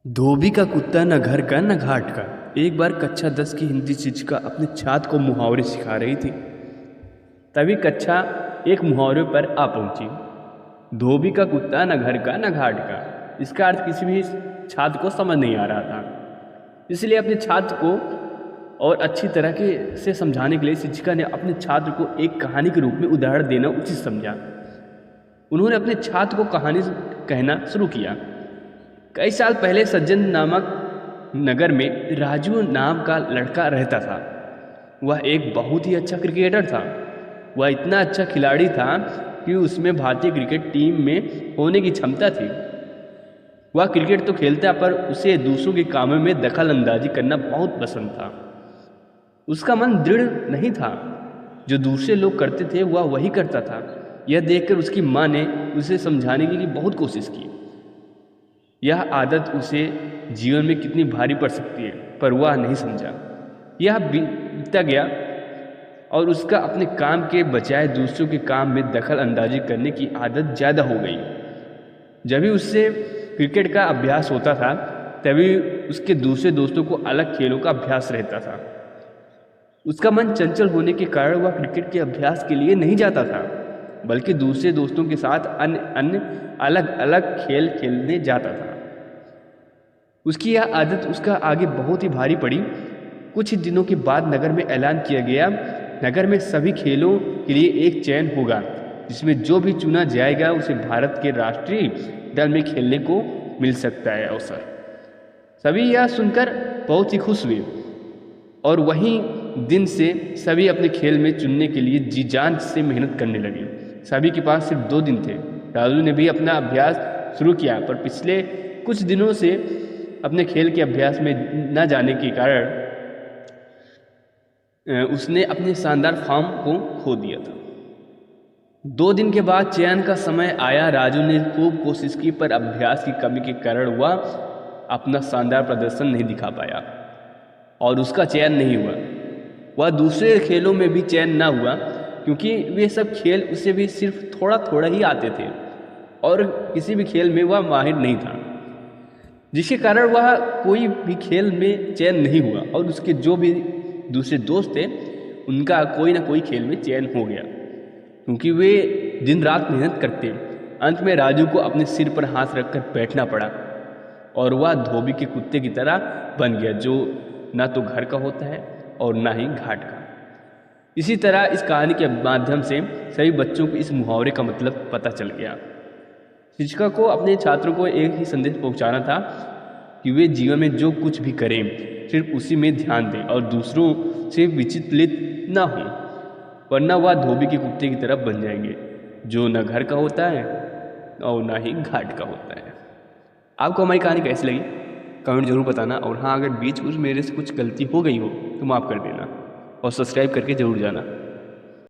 धोबी का कुत्ता न घर का न घाट का। एक बार कक्षा 10 की हिंदी शिक्षिका अपने छात्र को मुहावरे सिखा रही थी। तभी कक्षा एक मुहावरे पर आ पहुंची। धोबी का कुत्ता न घर का न घाट का। इसका अर्थ किसी भी छात्र को समझ नहीं आ रहा था। इसलिए अपने छात्र को और अच्छी तरह के से समझाने के लिए शिक्षिका ने अपने छात्र को एक कहानी के रूप में उदाहरण देना उचित समझा। उन्होंने अपने छात्र को कहानी कहना शुरू किया। कई साल पहले सज्जन नामक नगर में राजू नाम का लड़का रहता था। वह एक बहुत ही अच्छा क्रिकेटर था। वह इतना अच्छा खिलाड़ी था कि उसमें भारतीय क्रिकेट टीम में होने की क्षमता थी। वह क्रिकेट तो खेलता पर उसे दूसरों के कामों में दखल अंदाजी करना बहुत पसंद था। उसका मन दृढ़ नहीं था। जो दूसरे लोग करते थे वह वही करता था। यह देखकर उसकी माँ ने उसे समझाने की बहुत कोशिश की। यह आदत उसे जीवन में कितनी भारी पड़ सकती है, पर वह नहीं समझा। यह बीतता गया और उसका अपने काम के बजाय दूसरों के काम में दखल अंदाजी करने की आदत ज़्यादा हो गई। जब भी उससे क्रिकेट का अभ्यास होता था तभी उसके दूसरे दोस्तों को अलग खेलों का अभ्यास रहता था। उसका मन चंचल होने के कारण वह क्रिकेट के अभ्यास के लिए नहीं जाता था, बल्कि दूसरे दोस्तों के साथ अन्य अलग अलग खेल खेलने जाता था। उसकी यह आदत उसका आगे बहुत ही भारी पड़ी। कुछ ही दिनों के बाद नगर में ऐलान किया गया, नगर में सभी खेलों के लिए एक चयन होगा, जिसमें जो भी चुना जाएगा उसे भारत के राष्ट्रीय दल में खेलने को मिल सकता है अवसर। सभी यह सुनकर बहुत ही खुश हुए और वहीं दिन से सभी अपने खेल में चुनने के लिए जी जान से मेहनत करने लगे। सभी के पास सिर्फ 2 दिन थे। राजू ने भी अपना अभ्यास शुरू किया, पर पिछले कुछ दिनों से अपने खेल के अभ्यास में न जाने के कारण उसने अपने शानदार फॉर्म को खो दिया था। 2 दिन के बाद चयन का समय आया। राजू ने खूब कोशिश की, पर अभ्यास की कमी के कारण वह अपना शानदार प्रदर्शन नहीं दिखा पाया और उसका चयन नहीं हुआ। वह दूसरे खेलों में भी चयन ना हुआ, क्योंकि वे सब खेल उसे भी सिर्फ थोड़ा थोड़ा ही आते थे और किसी भी खेल में वह माहिर नहीं था, जिसके कारण वह कोई भी खेल में चयन नहीं हुआ और उसके जो भी दूसरे दोस्त थे उनका कोई ना कोई खेल में चयन हो गया, क्योंकि वे दिन रात मेहनत करते। अंत में राजू को अपने सिर पर हाथ रखकर बैठना पड़ा और वह धोबी के कुत्ते की तरह बन गया, जो ना तो घर का होता है और ना ही घाट का। इसी तरह इस कहानी के माध्यम से सभी बच्चों को इस मुहावरे का मतलब पता चल गया। शिक्षिका को अपने छात्रों को एक ही संदेश पहुंचाना था कि वे जीवन में जो कुछ भी करें सिर्फ उसी में ध्यान दें और दूसरों से विचलित ना हों, वरना वह धोबी के कुत्ते की तरफ बन जाएंगे, जो न घर का होता है और ना ही घाट का होता है। आपको हमारी कहानी कैसी लगी कमेंट जरूर बताना, और हाँ, अगर बीच कुछ मेरे से कुछ गलती हो गई हो तो माफ़ कर देना और सब्सक्राइब करके जरूर जाना।